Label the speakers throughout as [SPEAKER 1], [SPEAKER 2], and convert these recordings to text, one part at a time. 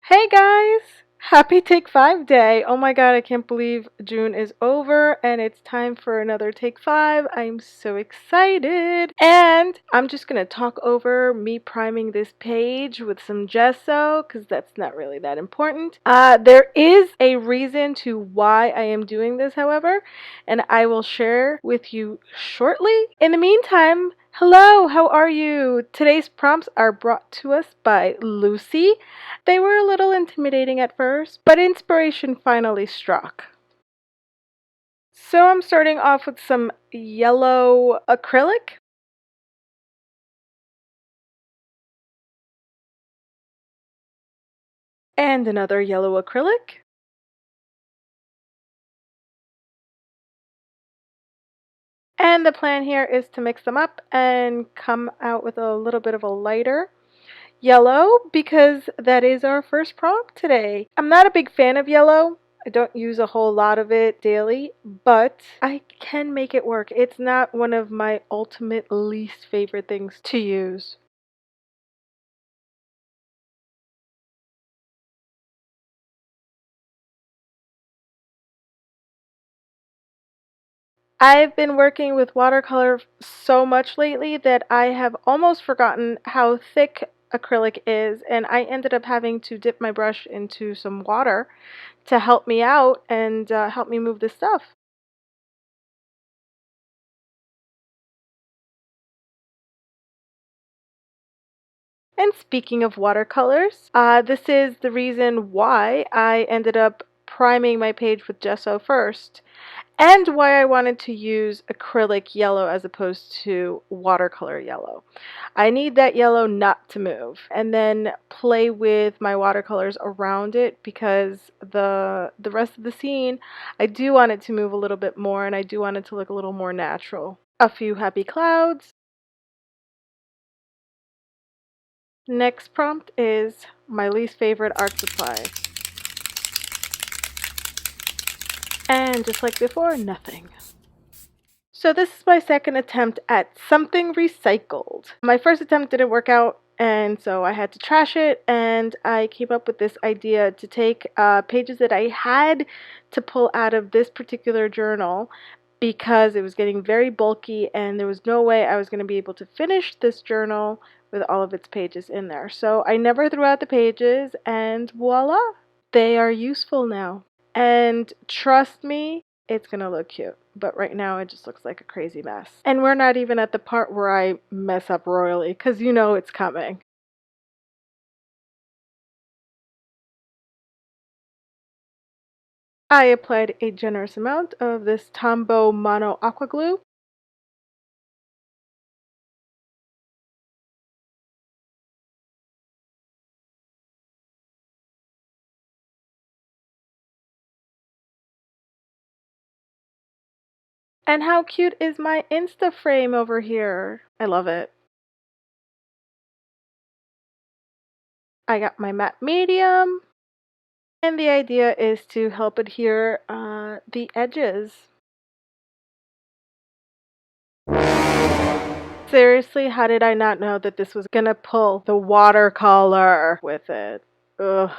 [SPEAKER 1] Hey guys! Happy Take 5 Day! Oh my god, I can't believe June is over and it's time for another Take 5. I'm so excited! And I'm just gonna talk over me priming this page with some gesso because that's not really that important. There is a reason to why I am doing this, however, and I will share with you shortly. In the meantime, hello, how are you? Today's prompts are brought to us by Lucy. They were a little intimidating at first, but inspiration finally struck. So I'm starting off with some yellow acrylic. And another yellow acrylic. And the plan here is to mix them up and come out with a little bit of a lighter yellow because that is our first prompt today. I'm not a big fan of yellow. I don't use a whole lot of it daily, but I can make it work. It's not one of my ultimate least favorite things to use. I've been working with watercolor so much lately that I have almost forgotten how thick acrylic is, and I ended up having to dip my brush into some water to help me out and help me move the stuff. And speaking of watercolors, this is the reason why I ended up priming my page with gesso first, and why I wanted to use acrylic yellow as opposed to watercolor yellow. I need that yellow not to move, and then play with my watercolors around it because the rest of the scene, I do want it to move a little bit more, and I do want it to look a little more natural. A few happy clouds. Next prompt is my least favorite art supply. And just like before, nothing. So this is my second attempt at something recycled. My first attempt didn't work out, and so I had to trash it, and I came up with this idea to take pages that I had to pull out of this particular journal because it was getting very bulky and there was no way I was going to be able to finish this journal with all of its pages in there. So I never threw out the pages, and voila, they are useful now. And trust me, it's gonna look cute. But right now it just looks like a crazy mess. And we're not even at the part where I mess up royally, because you know it's coming. I applied a generous amount of this Tombow Mono Aqua Glue. And how cute is my Insta frame over here? I love it. I got my matte medium. And the idea is to help adhere the edges. Seriously, how did I not know that this was gonna pull the watercolor with it? Ugh.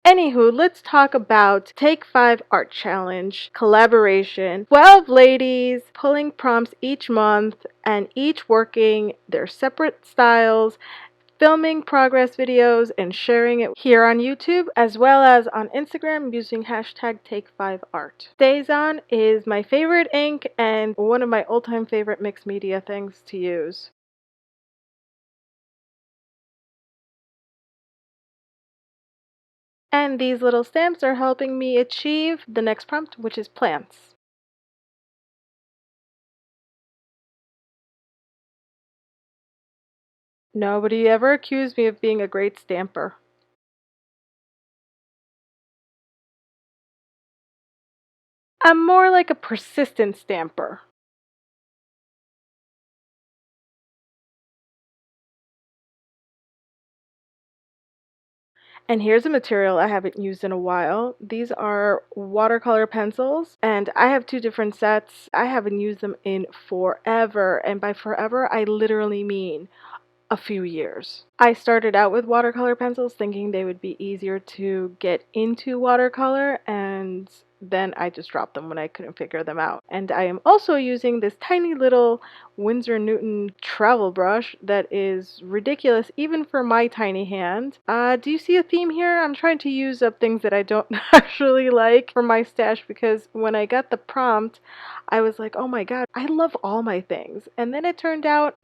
[SPEAKER 1] Anywho, let's talk about Take 5 Art Challenge collaboration. 12 ladies pulling prompts each month and each working their separate styles, filming progress videos and sharing it here on YouTube as well as on Instagram using hashtag Take5Art. StazOn is my favorite ink and one of my all-time favorite mixed media things to use. And these little stamps are helping me achieve the next prompt, which is plants. Nobody ever accused me of being a great stamper. I'm more like a persistent stamper. And here's a material I haven't used in a while. These are watercolor pencils, and I have two different sets. I haven't used them in forever, and by forever, I literally mean a few years. I started out with watercolor pencils thinking they would be easier to get into watercolor, and then I just dropped them when I couldn't figure them out. And I am also using this tiny little Winsor Newton travel brush that is ridiculous even for my tiny hand. Do you see a theme here? I'm trying to use up things that I don't actually like for my stash, because when I got the prompt, I was like, oh my god, I love all my things. And then it turned out,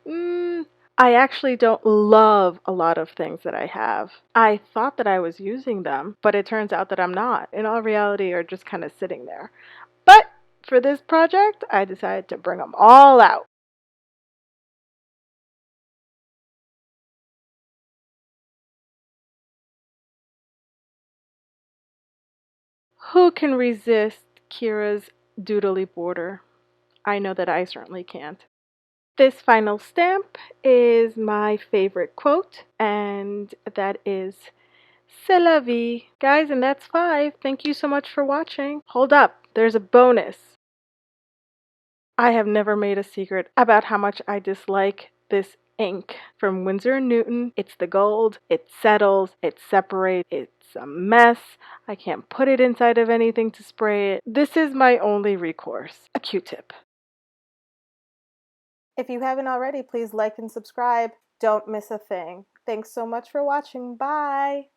[SPEAKER 1] I actually don't love a lot of things that I have. I thought that I was using them, but it turns out that I'm not. In all reality, are just kind of sitting there. But for this project, I decided to bring them all out. Who can resist Kira's doodly border? I know that I certainly can't. This final stamp is my favorite quote, and that is C'est la vie. Guys, and that's 5. Thank you so much for watching. Hold up, there's a bonus. I have never made a secret about how much I dislike this ink from Winsor & Newton. It's the gold, it settles, it separates, it's a mess. I can't put it inside of anything to spray it. This is my only recourse, a Q-tip. If you haven't already, please like and subscribe. Don't miss a thing. Thanks so much for watching. Bye!